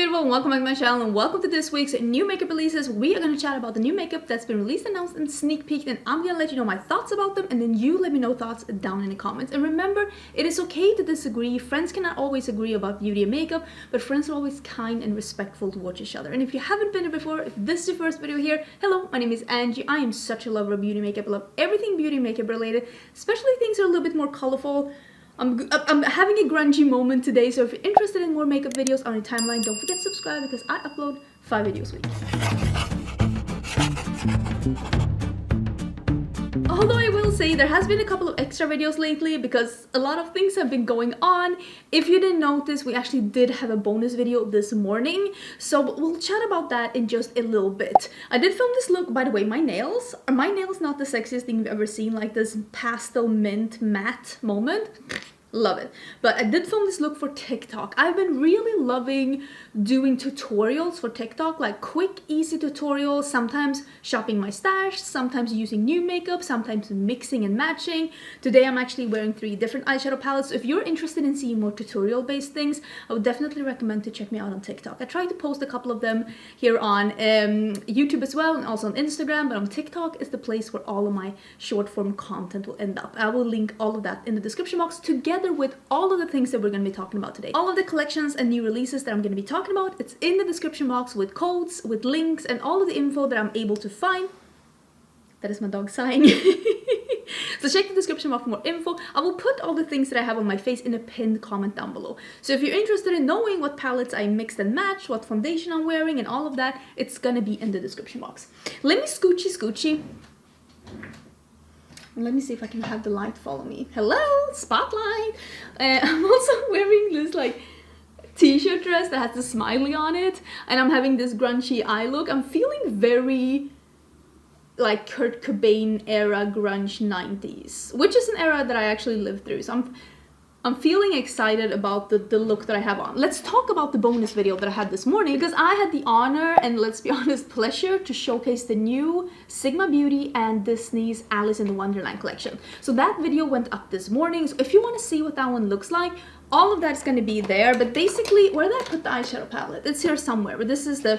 beautiful, welcome back to my channel and welcome to this week's new makeup releases. We are going to chat about the new makeup that's been released, announced, and sneak peeked, and I'm going to let you know my thoughts about them, and then you let me know thoughts down in the comments. And remember, it is okay to disagree. Friends cannot always agree about beauty and makeup, but friends are always kind and respectful towards each other. And if you haven't been here before, if this is your first video here, hello, my name is Angie. I am such a lover of beauty and makeup. I love everything beauty and makeup related, especially things that are a little bit more colorful. I'm having a grungy moment today, so if you're interested in more makeup videos on your timeline, don't forget to subscribe because I upload 5 videos a week. Although I will say there has been a couple of extra videos lately because a lot of things have been going on. If you didn't notice, we actually did have a bonus video this morning, so we'll chat about that in just a little bit. I did film this look. By the way, my nails not the sexiest thing you've ever seen, like this pastel mint matte moment. Love it. But I did film this look for TikTok. I've been really loving doing tutorials for TikTok, like quick, easy tutorials, sometimes shopping my stash, sometimes using new makeup, sometimes mixing and matching. Today I'm actually wearing 3 different eyeshadow palettes. So if you're interested in seeing more tutorial-based things, I would definitely recommend to check me out on TikTok. I try to post a couple of them here on YouTube as well, and also on Instagram, but on TikTok is the place where all of my short-form content will end up. I will link all of that in the description box together with all of the things that we're going to be talking about today. All of the collections and new releases that I'm going to be talking about, it's in the description box with codes, with links, and all of the info that I'm able to find. That is my dog sighing. So check the description box for more info. I will put all the things that I have on my face in a pinned comment down below. So if you're interested in knowing what palettes I mixed and matched, what foundation I'm wearing, and all of that, it's going to be in the description box. Let me scoochie. Let me see if I can have the light follow me. Hello, spotlight. I'm also wearing this like t-shirt dress that has the smiley on it, and I'm having this grungy eye look. I'm feeling very like Kurt Cobain era grunge 90s, which is an era that I actually lived through. So I'm feeling excited about the look that I have on. Let's talk about the bonus video that I had this morning, because I had the honor and, let's be honest, pleasure to showcase the new Sigma Beauty and Disney's Alice in the Wonderland collection. So that video went up this morning. So if you want to see what that one looks like, all of that's going to be there. But basically, where did I put the eyeshadow palette? It's here somewhere, but this is the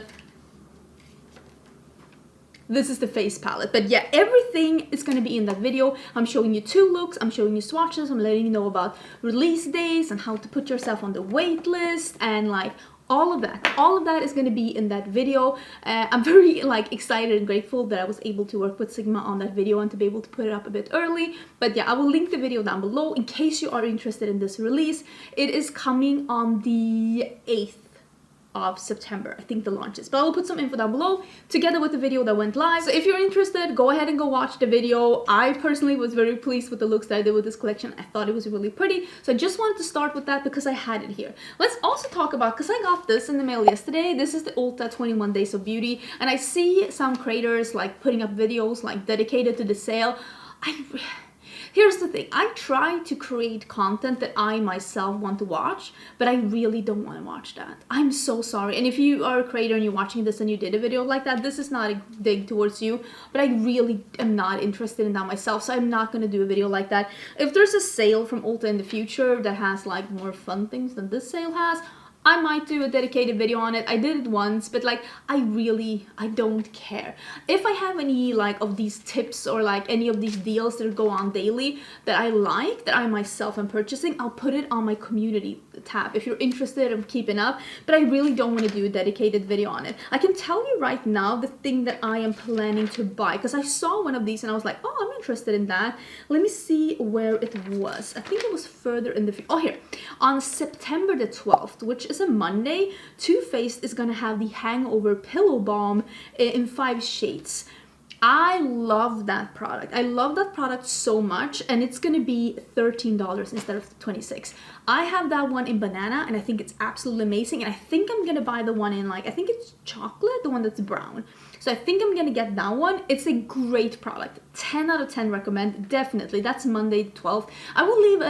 face palette. But yeah, everything is going to be in that video. I'm showing you 2 looks, I'm showing you swatches, I'm letting you know about release days and how to put yourself on the wait list, and like all of that is going to be in that video. I'm very like excited and grateful that I was able to work with Sigma on that video and to be able to put it up a bit early. But yeah, I will link the video down below in case you are interested in this release. It is coming on the 8th of September, I think the launch is, but I will put some info down below together with the video that went live. So if you're interested, go ahead and go watch the video. I personally was very pleased with the looks that I did with this collection. I thought it was really pretty, so I just wanted to start with that because I had it here. Let's also talk about, because I got this in the mail yesterday, this is the Ulta 21 Days of Beauty, and I see some creators like putting up videos like dedicated to the sale. Here's the thing, I try to create content that I myself want to watch, but I really don't want to watch that. I'm so sorry. And if you are a creator and you're watching this and you did a video like that, this is not a dig towards you, but I really am not interested in that myself, so I'm not going to do a video like that. If there's a sale from Ulta in the future that has like more fun things than this sale has, I might do a dedicated video on it. I did it once, but like I don't care. If I have any like of these tips or like any of these deals that go on daily that I like, that I myself am purchasing, I'll put it on my community tab if you're interested in keeping up, but I really don't want to do a dedicated video on it. I can tell you right now the thing that I am planning to buy, because I saw one of these and I was like, oh, I'm interested in that. Let me see where it was. I think it was further in the future. Oh, here. On September the 12th, which is a Monday, Too Faced is gonna have the Hangover Pillow Balm in 5 shades. I love that product. I love that product so much, and it's gonna be $13 instead of $26. I have that one in banana, and I think it's absolutely amazing, and I think I'm gonna buy the one in like, I think it's chocolate, the one that's brown. So I think I'm gonna get that one. It's a great product. 10 out of 10 recommend, definitely. That's Monday the 12th. I will leave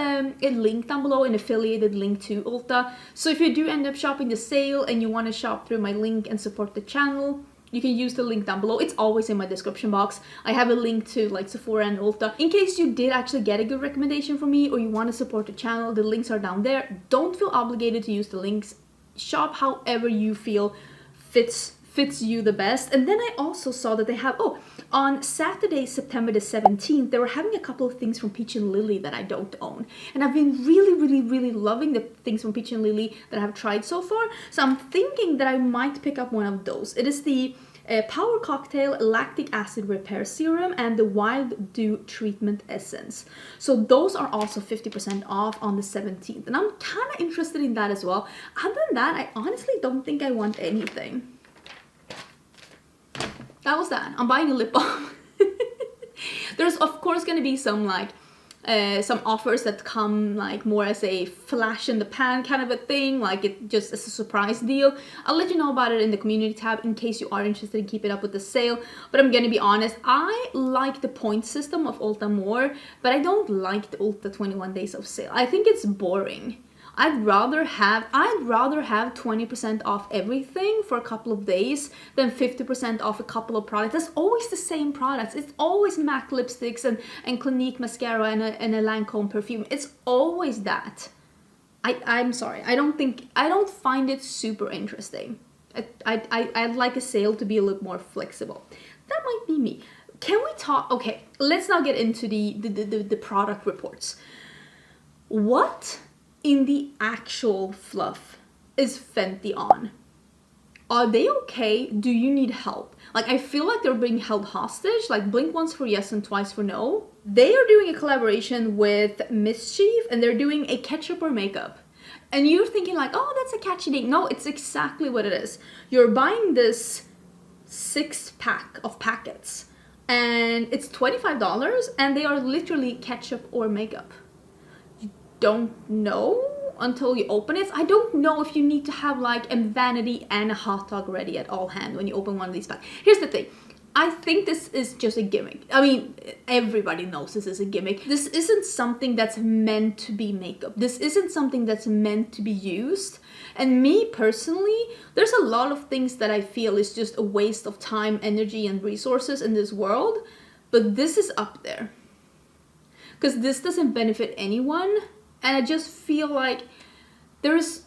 a link down below, an affiliated link to Ulta. So if you do end up shopping the sale and you want to shop through my link and support the channel, you can use the link down below. It's always in my description box. I have a link to like Sephora and Ulta. In case you did actually get a good recommendation from me or you want to support the channel, the links are down there. Don't feel obligated to use the links. shop however you feel fits you the best. And then I also saw that they have, on Saturday, September the 17th, they were having a couple of things from Peach and Lily that I don't own. And I've been really loving the things from Peach and Lily that I've tried so far. So I'm thinking that I might pick up one of those. It is the Power Cocktail Lactic Acid Repair Serum and the Wild Dew Treatment Essence. So those are also 50% off on the 17th. And I'm kind of interested in that as well. Other than that, I honestly don't think I want anything. That was that. I'm buying a lip balm. There's of course going to be some like some offers that come like more as a flash in the pan kind of a thing, like it just as a surprise deal. I'll let you know about it in the community tab in case you are interested in keeping up with the sale. But I'm gonna be honest, I like the point system of Ulta more, but I don't like the Ulta 21 days of sale. I think it's boring. I'd rather have 20% off everything for a couple of days than 50% off a couple of products. It's always the same products. It's always MAC lipsticks and Clinique mascara and a Lancome perfume. It's always that. I'm sorry. I don't find it super interesting. I'd like a sale to be a little more flexible. That might be me. Can we talk? Okay, let's now get into the product reports. What in the actual fluff is Fenty on? Are they okay? Do you need help? Like, I feel like they're being held hostage. Like, blink once for yes and twice for no. They are doing a collaboration with mschf and they're doing a Ketchup or makeup. And you're thinking like, oh, that's a catchy name. No, it's exactly what it is. You're buying this 6-pack of packets and it's $25 and they are literally ketchup or makeup. Don't know until you open it. I don't know if you need to have like a vanity and a hot dog ready at all hand when you open one of these packs. Here's the thing. I think this is just a gimmick. I mean, everybody knows this is a gimmick. This isn't something that's meant to be makeup. This isn't something that's meant to be used. And me personally, there's a lot of things that I feel is just a waste of time, energy, and resources in this world. But this is up there. Because this doesn't benefit anyone. And I just feel like it's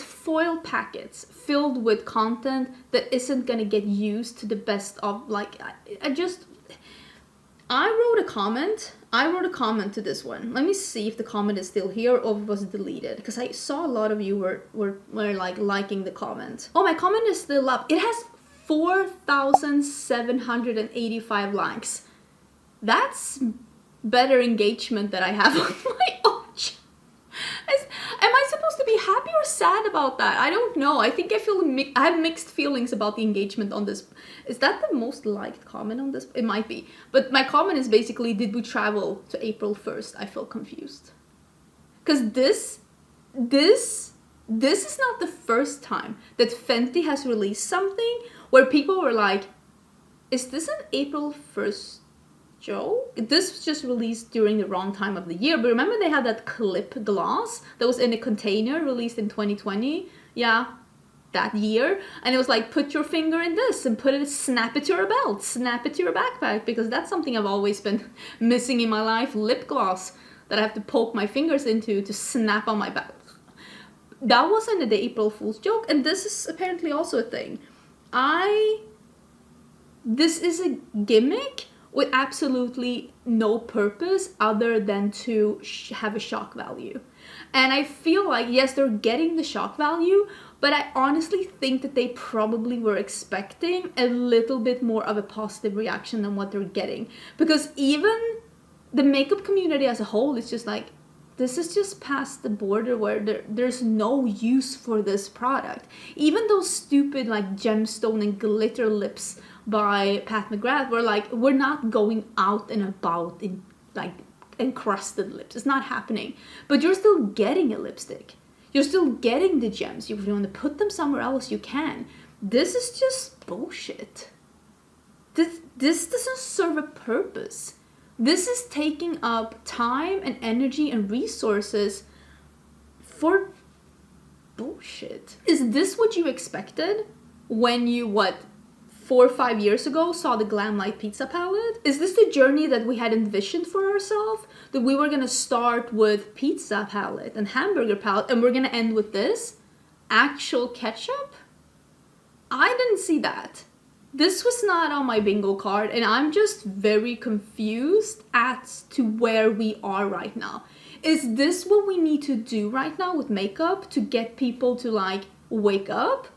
foil packets filled with content that isn't gonna get used to the best of, like, I wrote a comment to this one. Let me see if the comment is still here or if it was deleted, because I saw a lot of you were like liking the comment. Oh, my comment is still up. It has 4,785 likes. That's better engagement that I have on my own channel. Am I supposed to be happy or sad about that? I don't know. I think I have mixed feelings about the engagement on this. Is that the most liked comment on this? It might be. But my comment is basically, did we travel to April 1st? I felt confused. Because this is not the first time that Fenty has released something where people were like, is this an April 1st joke? This was just released during the wrong time of the year. But remember they had that clip gloss that was in a container released in 2020? Yeah, that year. And it was like, put your finger in this and snap it to your belt, snap it to your backpack, because that's something I've always been missing in my life, lip gloss that I have to poke my fingers into to snap on my back. That wasn't the April Fool's joke, and this is apparently also a thing. This is a gimmick with absolutely no purpose other than to have a shock value. And I feel like, yes, they're getting the shock value, but I honestly think that they probably were expecting a little bit more of a positive reaction than what they're getting. Because even the makeup community as a whole is just like, this is just past the border where there's no use for this product. Even those stupid like gemstone and glitter lips by Pat McGrath were like, we're not going out and about in like encrusted lips. It's not happening. But you're still getting a lipstick. You're still getting the gems. If you want to put them somewhere else, you can. This is just bullshit. This doesn't serve a purpose. This is taking up time and energy and resources for bullshit. Is this what you expected when you, 4 or 5 years ago saw the Glam Light Pizza palette? Is this the journey that we had envisioned for ourselves? That we were gonna start with pizza palette and hamburger palette and we're gonna end with this? actual ketchup? I didn't see that. This was not on my bingo card, and I'm just very confused as to where we are right now. Is this what we need to do right now with makeup to get people to like wake up?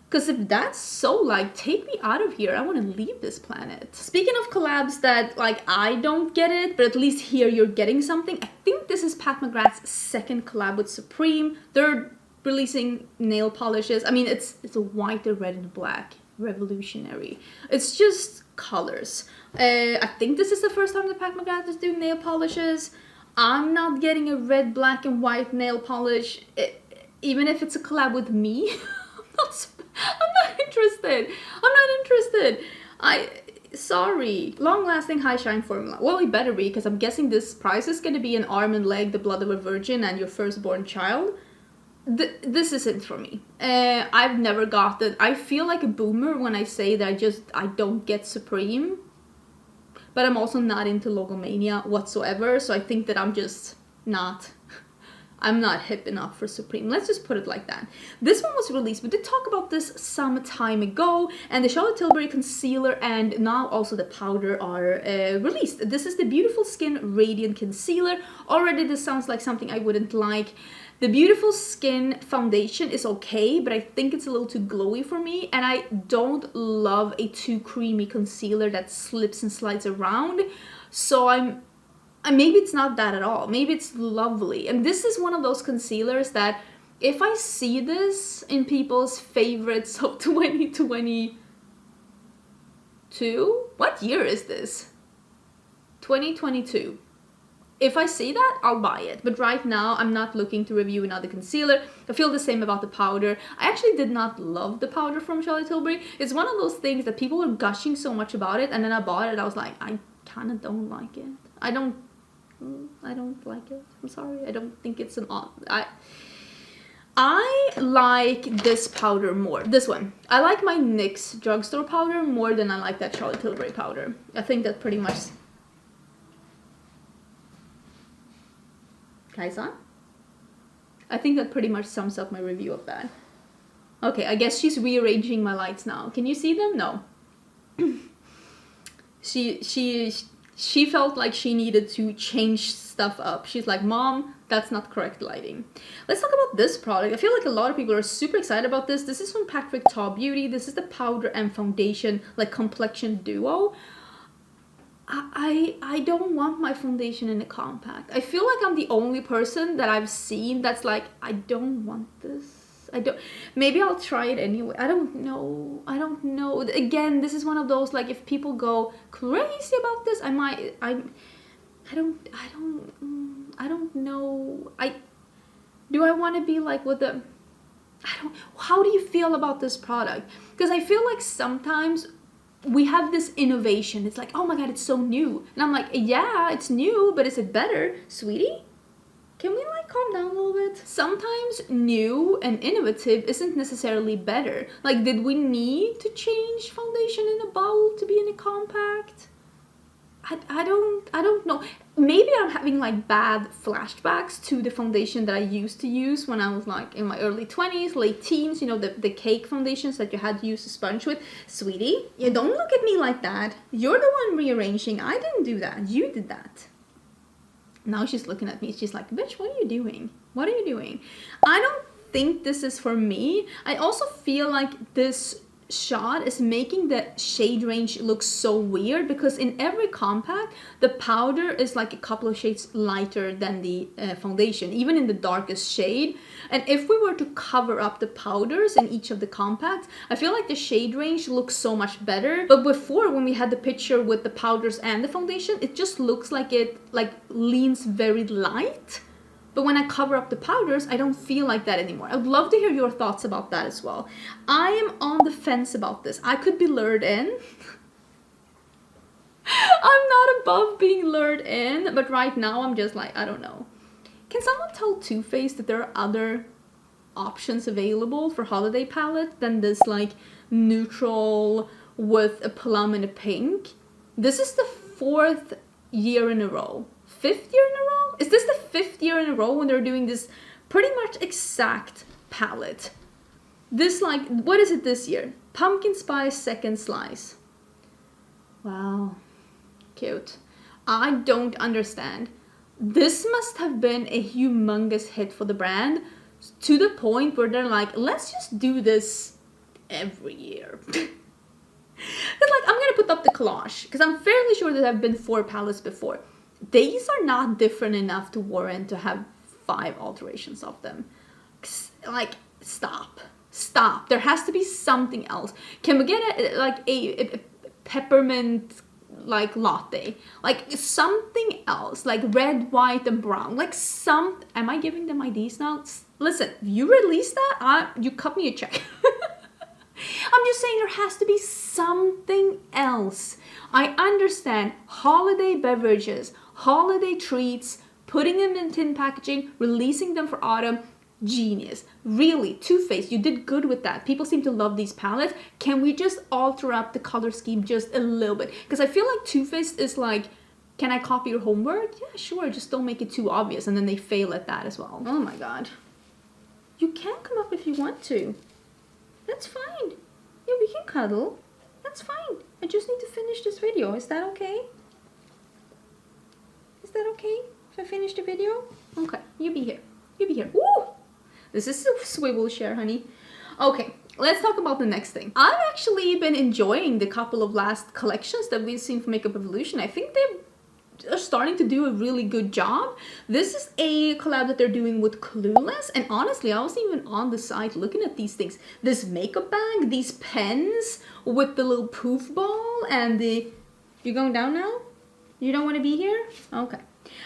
Because if that's so, like, take me out of here. I want to leave this planet. Speaking of collabs that, like, I don't get it, but at least here you're getting something. I think this is Pat McGrath's second collab with Supreme. They're releasing nail polishes. I mean, it's a white, a red, and black. Revolutionary. It's just colors. I think this is the first time that Pat McGrath is doing nail polishes. I'm not getting a red, black, and white nail polish. Even if it's a collab with me, I'm not interested. I'm not interested. Sorry. Long-lasting high shine formula. Well, it better be, because I'm guessing this price is going to be an arm and leg, the blood of a virgin, and your firstborn child. This isn't for me. I've never got that. I feel like a boomer when I say that I don't get Supreme. But I'm also not into logomania whatsoever, so I think that I'm not hip enough for Supreme. Let's just put it like that. This one was released. We did talk about this some time ago, and the Charlotte Tilbury concealer and now also the powder are released. This is the Beautiful Skin Radiant Concealer. Already this sounds like something I wouldn't like. The Beautiful Skin foundation is okay, but I think it's a little too glowy for me, and I don't love a too creamy concealer that slips and slides around. So maybe it's not that at all. Maybe it's lovely. And this is one of those concealers that if I see this in people's favorites of 2022, what year is this? 2022. If I see that, I'll buy it. But right now, I'm not looking to review another concealer. I feel the same about the powder. I actually did not love the powder from Charlotte Tilbury. It's one of those things that people were gushing so much about it, and then I bought it and I was like, I kind of don't like it. I don't like it. I'm sorry. I don't think it's an I like this powder more. This one. I like my NYX drugstore powder more than I like that Charlotte Tilbury powder. I think that pretty much... Kaisa? I think that pretty much sums up my review of that. Okay, I guess she's rearranging my lights now. Can you see them? No. She felt like she needed to change stuff up. She's like, Mom, that's not correct lighting. Let's talk about this product. I feel like a lot of people are super excited about this. This is from Vive Beauty. This is the powder and foundation, like complexion duo. I don't want my foundation in a compact. I feel like I'm the only person that I've seen that's like, I don't want this. Maybe I'll try it anyway. I don't know. Again, this is one of those, like, if people go crazy about this, I don't know. Do I want to be like with the... How do you feel about this product? Because I feel like sometimes we have this innovation. It's like, oh my god, it's so new. And I'm like, yeah, it's new, but is it better? Sweetie? Can we like calm down a little bit? Sometimes new and innovative isn't necessarily better. Like, did we need to change foundation in a bowl to be in a compact? I don't know. Maybe I'm having like bad flashbacks to the foundation that I used to use when I was like in my early 20s, late teens, you know, the cake foundations that you had to use a sponge with. Sweetie, you don't look at me like that. You're the one rearranging. I didn't do that. You did that. Now she's looking at me. She's like, bitch, what are you doing? What are you doing? I don't think this is for me. I also feel like this shot is making the shade range look so weird, because in every compact the powder is like a couple of shades lighter than the foundation, even in the darkest shade. And if we were to cover up the powders in each of the compacts, I feel like the shade range looks so much better. But before, when we had the picture with the powders and the foundation, it just looks like it like leans very light. But when I cover up the powders, I don't feel like that anymore. I would love to hear your thoughts about that as well. I am on the fence about this. I could be lured in. I'm not above being lured in, but right now I'm just like, I don't know. Can someone tell Too Faced that there are other options available for holiday palette than this like neutral with a plum and a pink? This is the 4th year in a row. 5th year in a row? Is this the 5th year in a row when they're doing this pretty much exact palette? This like, what is it this year? Pumpkin Spice Second Slice. Wow, cute. I don't understand. This must have been a humongous hit for the brand to the point where they're like, let's just do this every year. It's like, I'm gonna put up the collage because I'm fairly sure that there have been 4 palettes before. These are not different enough to warrant to have 5 alterations of them. Like, stop. There has to be something else. Can we get a peppermint like latte, like something else, like red, white, and brown, like some. Am I giving them ideas now? Listen, if you release that, you cut me a check. I'm just saying there has to be something else. I understand holiday beverages, holiday treats, putting them in tin packaging, releasing them for autumn. Genius. Really, Too Faced, you did good with that. People seem to love these palettes. Can we just alter up the color scheme just a little bit? Because I feel like Too Faced is like, can I copy your homework? Yeah, sure, just don't make it too obvious. And then they fail at that as well. Oh my god. You can come up if you want to. That's fine. Yeah, we can cuddle. That's fine. I just need to finish this video. Is that okay? Is that okay if I finish the video? Okay, you be here. You be here. Woo! This is a swivel share, honey. Okay, let's talk about the next thing. I've actually been enjoying the couple of last collections that we've seen from Makeup Revolution. I think they are starting to do a really good job. This is a collab that they're doing with Clueless, and honestly, I wasn't even on the site looking at these things. This makeup bag, these pens with the little poof ball, and the... You're going down now? You don't want to be here? Okay.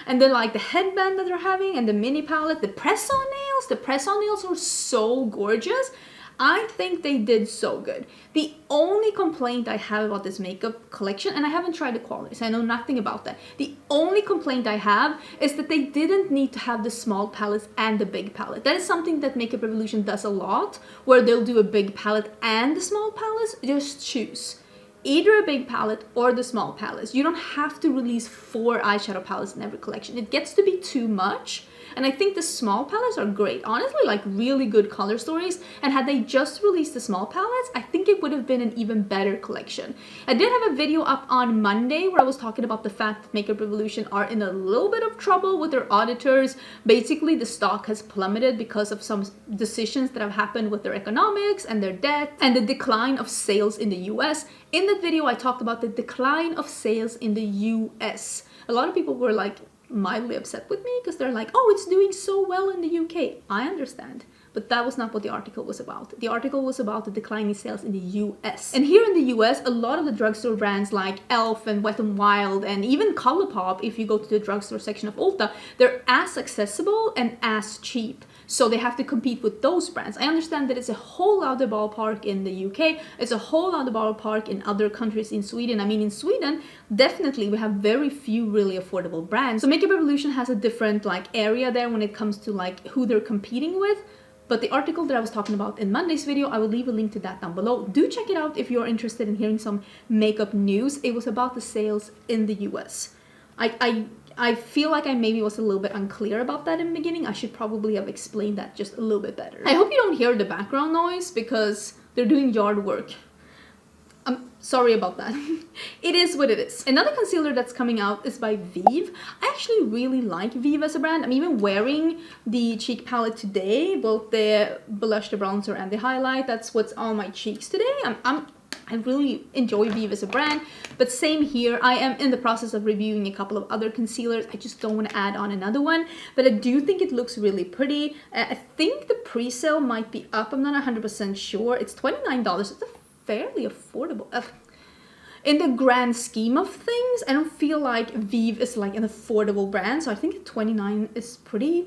And then like the headband that they're having and the mini palette, the press-on nails. The press-on nails are so gorgeous. I think they did so good. The only complaint I have about this makeup collection, and I haven't tried the quality, so I know nothing about that. The only complaint I have is that they didn't need to have the small palettes and the big palette. That is something that Makeup Revolution does a lot, where they'll do a big palette and the small palettes. Just choose. Either a big palette or the small palettes. You don't have to release 4 eyeshadow palettes in every collection. It gets to be too much. And I think the small palettes are great. Honestly, like really good color stories. And had they just released the small palettes, I think it would have been an even better collection. I did have a video up on Monday where I was talking about the fact that Makeup Revolution are in a little bit of trouble with their auditors. Basically, the stock has plummeted because of some decisions that have happened with their economics and their debt and the decline of sales in the US. In that video, I talked about the decline of sales in the US. A lot of people were like mildly upset with me because they're like, oh, it's doing so well in the UK. I understand, but that was not what the article was about. The article was about the declining sales in the US. And here in the US, a lot of the drugstore brands like e.l.f. and Wet n Wild and even Colourpop, if you go to the drugstore section of Ulta, they're as accessible and as cheap. So they have to compete with those brands. I understand that it's a whole other ballpark in the UK. It's a whole other ballpark in other countries in Sweden. I mean, in Sweden, definitely we have very few really affordable brands. So Makeup Revolution has a different like area there when it comes to like who they're competing with. But the article that I was talking about in Monday's video, I will leave a link to that down below. Do check it out if you're interested in hearing some makeup news. It was about the sales in the US. I feel like I maybe was a little bit unclear about that in the beginning. I should probably have explained that just a little bit better. I hope you don't hear the background noise because they're doing yard work. I'm sorry about that. It is what it is. Another concealer that's coming out is by Vive. I actually really like Vive as a brand. I'm even wearing the cheek palette today, both the blush, the bronzer, and the highlight. That's what's on my cheeks today. I really enjoy Vive as a brand, but same here. I am in the process of reviewing a couple of other concealers. I just don't want to add on another one, but I do think it looks really pretty. I think the pre-sale might be up. I'm not 100% sure. It's $29. It's a fairly affordable. In the grand scheme of things, I don't feel like Vive is like an affordable brand, so I think $29 is pretty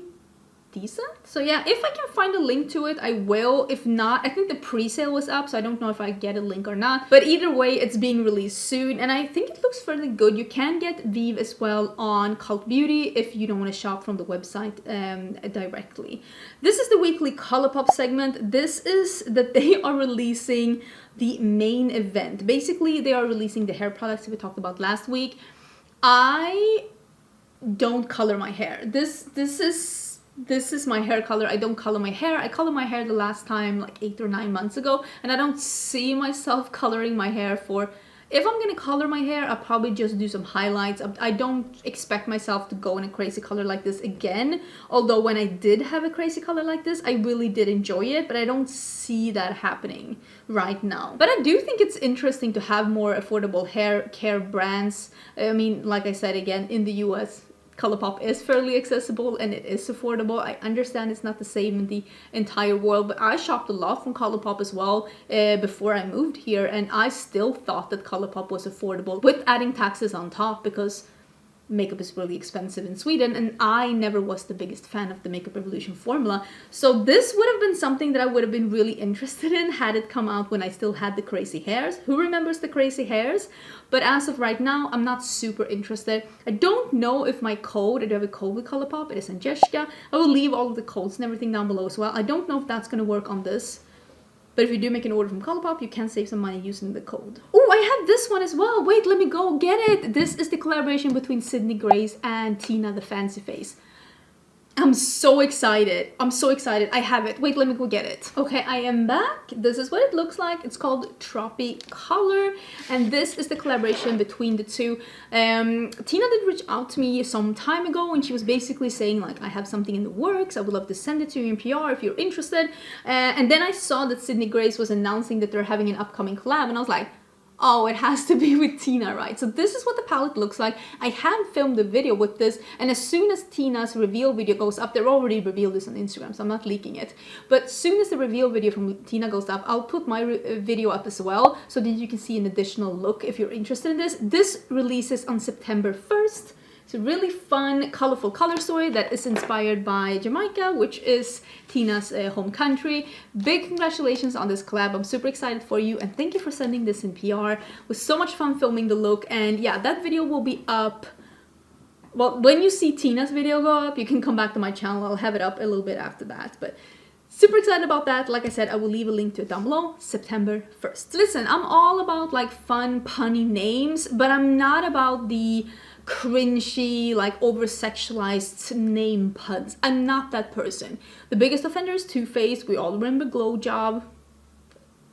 decent. So yeah, if I can find a link to it, I will. If not, I think the pre-sale was up, so I don't know if I get a link or not. But either way, it's being released soon, and I think it looks fairly good. You can get Vive as well on Cult Beauty if you don't want to shop from the website directly. This is the weekly Colourpop segment. This is that they are releasing the main event. Basically, they are releasing the hair products that we talked about last week. I don't color my hair. This is This is my hair color. I don't color my hair. I colored my hair the last time like 8 or 9 months ago, and I don't see myself coloring my hair for... If I'm gonna color my hair, I'll probably just do some highlights. I don't expect myself to go in a crazy color like this again. Although when I did have a crazy color like this, I really did enjoy it, but I don't see that happening right now. But I do think it's interesting to have more affordable hair care brands. I mean, like I said again, in the US, Colourpop is fairly accessible and it is affordable. I understand it's not the same in the entire world, but I shopped a lot from Colourpop as well before I moved here, and I still thought that Colourpop was affordable with adding taxes on top, because makeup is really expensive in Sweden, and I never was the biggest fan of the Makeup Revolution formula. So this would have been something that I would have been really interested in had it come out when I still had the crazy hairs. Who remembers the crazy hairs? But as of right now, I'm not super interested. I don't know if my code, I do have a code with Colourpop, it is Angelica. I will leave all of the codes and everything down below as well. I don't know if that's going to work on this. But if you do make an order from Colourpop, you can save some money using the code. Oh, I have this one as well. Wait, let me go get it. This is the collaboration between Sydney Grace and Tina the Fancy Face. I'm so excited. I'm so excited. I have it. Wait, let me go get it. Okay, I am back. This is what it looks like. It's called tropiCOLOR, and this is the collaboration between the two. Tina did reach out to me some time ago, and she was basically saying like, I have something in the works. I would love to send it to you in PR if you're interested. And then I saw that Sydney Grace was announcing that they're having an upcoming collab, and I was like, oh, it has to be with Tina, right? So this is what the palette looks like. I have filmed a video with this, and as soon as Tina's reveal video goes up, they're already revealed this on Instagram, so I'm not leaking it. But as soon as the reveal video from Tina goes up, I'll put my video up as well, so that you can see an additional look if you're interested in this. This releases on September 1st. It's a really fun, colorful color story that is inspired by Jamaica, which is Tina's home country. Big congratulations on this collab. I'm super excited for you, and thank you for sending this in PR. It was so much fun filming the look, and yeah, that video will be up. Well, when you see Tina's video go up, you can come back to my channel. I'll have it up a little bit after that, but super excited about that. Like I said, I will leave a link to it down below, September 1st. Listen, I'm all about like fun, punny names, but I'm not about the cringy, like over-sexualized name puns. I'm not that person. The biggest offender is Too Faced. We all remember Glow Job.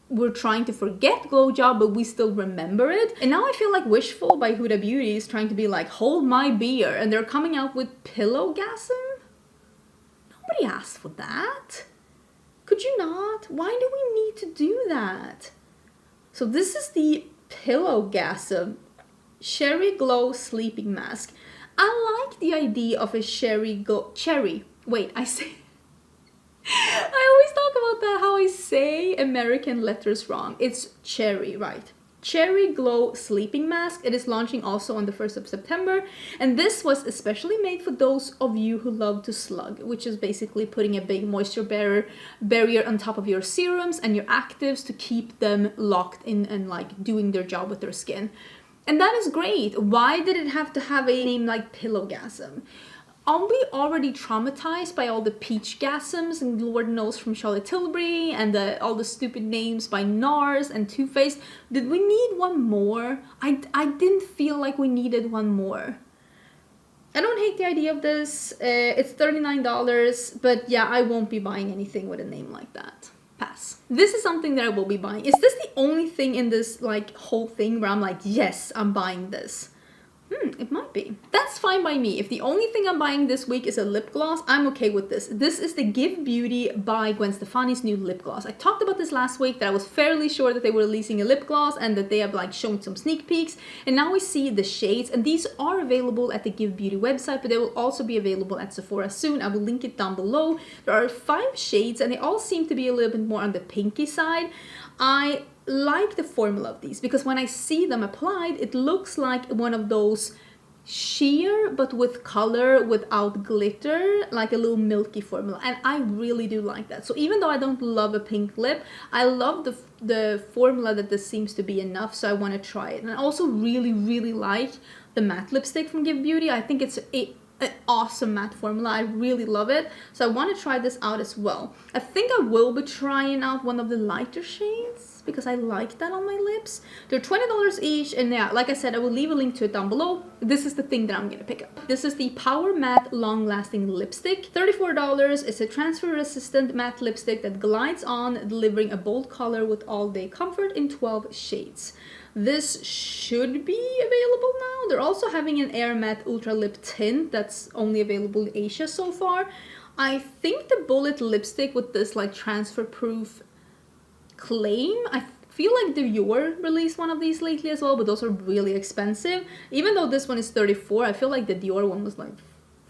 We're trying to forget Glow Job, but we still remember it. And now I feel like Wishful by Huda Beauty is trying to be like, hold my beer, and they're coming out with Pillowgasm? Nobody asked for that. Could you not? Why do we need to do that? So this is the Pillowgasm Cherry Glow Sleeping Mask. I like the idea of a wait, I say... I always talk about that, how I say American letters wrong. It's cherry, right? Cherry Glow Sleeping Mask. It is launching also on the 1st of September. And this was especially made for those of you who love to slug, which is basically putting a big moisture barrier on top of your serums and your actives to keep them locked in and like doing their job with their skin. And that is great. Why did it have to have a name like Pillowgasm? Are we already traumatized by all the Peachgasms and Lord knows from Charlotte Tilbury and all the stupid names by NARS and Too Faced? Did we need one more? I didn't feel like we needed one more. I don't hate the idea of this. It's $39, but yeah, I won't be buying anything with a name like that. Pass. This is something that I will be buying. Is this the only thing in this like whole thing where I'm like, yes, I'm buying this? It might be. That's fine by me. If the only thing I'm buying this week is a lip gloss, I'm okay with this. This is the Give Beauty by Gwen Stefani's new lip gloss. I talked about this last week, that I was fairly sure that they were releasing a lip gloss and that they have like shown some sneak peeks. And now we see the shades, and these are available at the Give Beauty website, but they will also be available at Sephora soon. I will link it down below. There are 5 shades and they all seem to be a little bit more on the pinky side. I like the formula of these because when I see them applied, it looks like one of those sheer but with color without glitter, like a little milky formula, and I really do like that. So even though I don't love a pink lip, I love the formula that this seems to be enough, so I want to try it. And I also really like the matte lipstick from Give Beauty. I think it's an awesome matte formula. I really love it, so I want to try this out as well. I think I will be trying out one of the lighter shades. gloss because I like that on my lips. They're $20 each, and yeah, like I said, I will leave a link to it down below. This is the thing that I'm gonna pick up. This is the Power Matte Long Lasting Lipstick. $34. It's a transfer resistant matte lipstick that glides on, delivering a bold color with all day comfort in 12 shades. This should be available now. They're also having an Air Matte Ultra Lip Tint that's only available in Asia so far. I think the bullet lipstick with this like transfer proof claim, I feel like the Dior released one of these lately as well, but those are really expensive. Even though this one is $34, I feel like the Dior one was like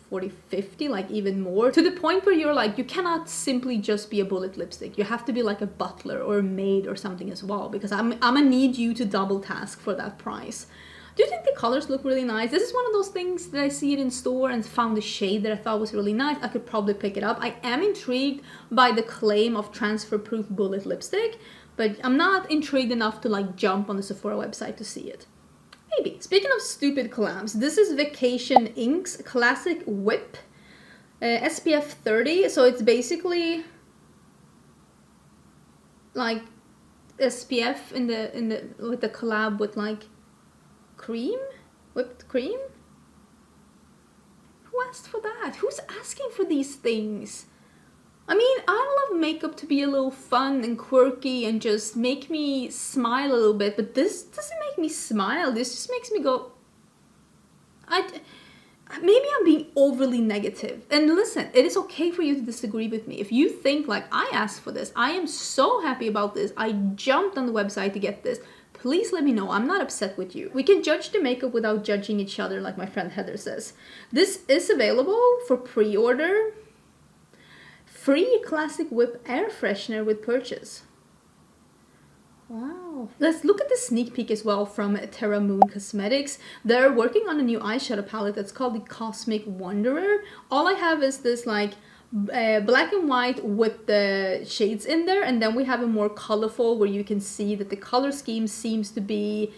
$40, $50, like even more, to the point where you're like, you cannot simply just be a bullet lipstick. You have to be like a butler or a maid or something as well, because I'm gonna need you to double task for that price. Do you think the colors look really nice? This is one of those things that I see it in store and found a shade that I thought was really nice. I could probably pick it up. I am intrigued by the claim of transfer proof bullet lipstick, but I'm not intrigued enough to like jump on the Sephora website to see it. Maybe. Speaking of stupid collabs, this is Vacation Inc.'s Classic Whip SPF 30. So it's basically like SPF in the with the collab with like cream, whipped cream. Who asked for that? Who's asking for these things? I mean, I love makeup to be a little fun and quirky and just make me smile a little bit, but this doesn't make me smile. This just makes me go, maybe I'm being overly negative. And listen, it is okay for you to disagree with me. If you think like, I asked for this, I am so happy about this, I jumped on the website to get this, please let me know. I'm not upset with you. We can judge the makeup without judging each other, like my friend Heather says. This is available for pre-order. Free Classic Whip air freshener with purchase. Wow. Let's look at the sneak peek as well from Terra Cosmetics. They're working on a new eyeshadow palette that's called the Cosmic Wanderer. All I have is this like black and white with the shades in there, and then we have a more colorful where you can see that the color scheme seems to be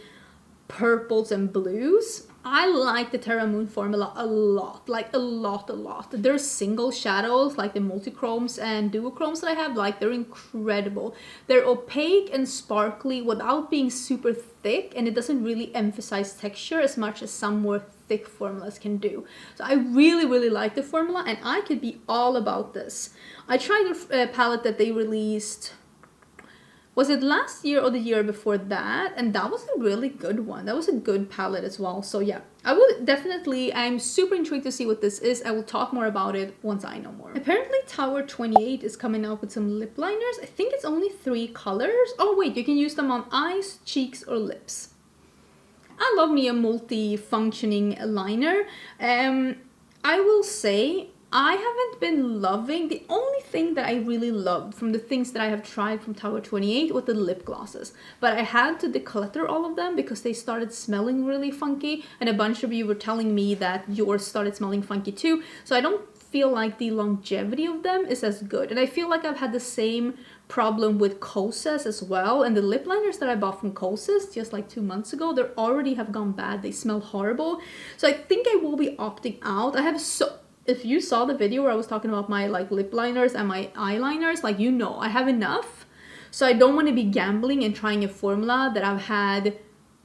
purples and blues. I like the Terra Moon formula a lot, like a lot. There's single shadows like the multichromes and duochromes that I have, like they're incredible. They're opaque and sparkly without being super thick, and it doesn't really emphasize texture as much as some more thick formulas can do. So I really like the formula, and I could be all about this. I tried the palette that they released, was it last year or the year before that? And that was a really good one. That was a good palette as well. So yeah, I will definitely, I'm super intrigued to see what this is. I will talk more about it once I know more. Apparently Tower 28 is coming out with some lip liners. I think it's only 3 colors. Oh wait, you can use them on eyes, cheeks, or lips. I love me a multi-functioning liner. I will say, I haven't been loving, the only thing that I really loved from the things that I have tried from Tower 28 was the lip glosses. But I had to declutter all of them because they started smelling really funky, and a bunch of you were telling me that yours started smelling funky too. So I don't feel like the longevity of them is as good. And I feel like I've had the same problem with Kosas as well. And the lip liners that I bought from Kosas just like 2 months ago, they already have gone bad. They smell horrible. So I think I will be opting out. I have if you saw the video where I was talking about my like lip liners and my eyeliners, like, you know, I have enough. So I don't want to be gambling and trying a formula that I've had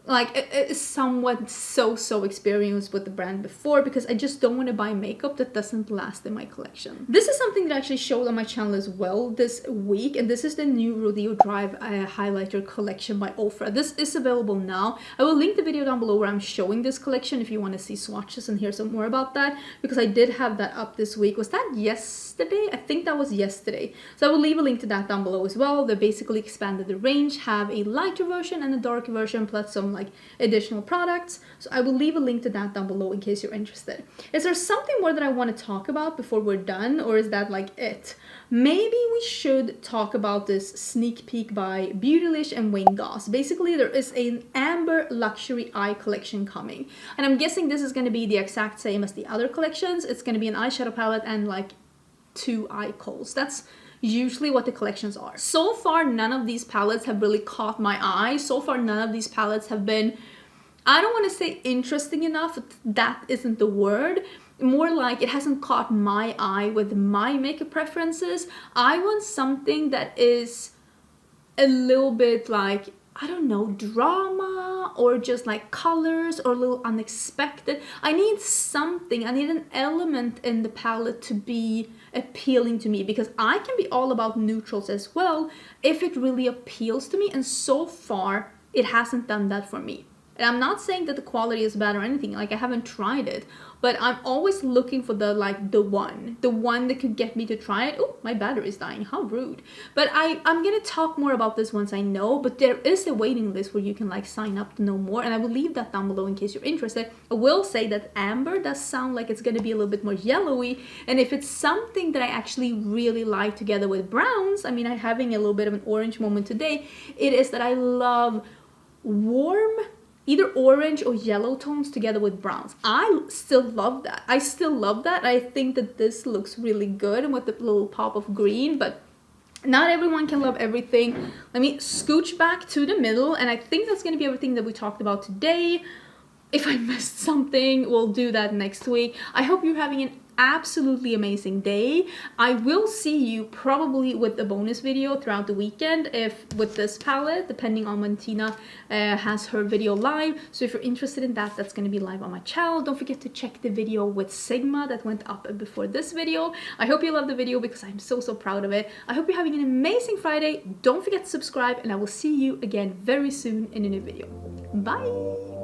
like somewhat so experienced with the brand before, because I just don't want to buy makeup that doesn't last in my collection. This is something that I actually showed on my channel as well this week, and this is the new Rodeo Drive highlighter collection by Ofra. This is available now. I will link the video down below where I'm showing this collection if you want to see swatches and hear some more about that, because I did have that up this week. Was that yesterday? I think that was yesterday. So I will leave a link to that down below as well. They basically expanded the range, have a lighter version and a darker version, plus some like additional products. So I will leave a link to that down below in case you're interested. Is there something more that I want to talk about before we're done, or is that like it? Maybe we should talk about this sneak peek by Beautylish and Wayne Goss. Basically, there is an amber luxury eye collection coming, and I'm guessing this is going to be the exact same as the other collections. It's going to be an eyeshadow palette and like 2 eye koals. That's usually what the collections are. So far, none of these palettes have really caught my eye. So far, none of these palettes have been, I don't want to say interesting enough, that isn't the word. More like it hasn't caught my eye with my makeup preferences. I want something that is a little bit like, I don't know, drama or just like colors or a little unexpected. I need something, I need an element in the palette to be appealing to me, because I can be all about neutrals as well if it really appeals to me, and so far it hasn't done that for me. And I'm not saying that the quality is bad or anything, like I haven't tried it, but I'm always looking for the one that could get me to try it. Oh, my battery is dying, how rude. But I'm gonna talk more about this once I know, but there is a waiting list where you can like sign up to know more, and I will leave that down below in case you're interested. I will say that amber does sound like it's gonna be a little bit more yellowy, and if it's something that I actually really like together with browns, I mean, I'm having a little bit of an orange moment today, it is that I love warm, either orange or yellow tones together with browns. I still love that. I think that this looks really good with the little pop of green, but not everyone can love everything. Let me scooch back to the middle, and I think that's gonna be everything that we talked about today. If I missed something, we'll do that next week. I hope you're having an absolutely amazing day. I will see you probably with a bonus video throughout the weekend with this palette, depending on when Tina has her video live. So if you're interested in that, that's going to be live on my channel. Don't forget to check the video with Sigma that went up before this video. I hope you love the video because I'm so proud of it. I hope you're having an amazing Friday. Don't forget to subscribe, and I will see you again very soon in a new video. Bye!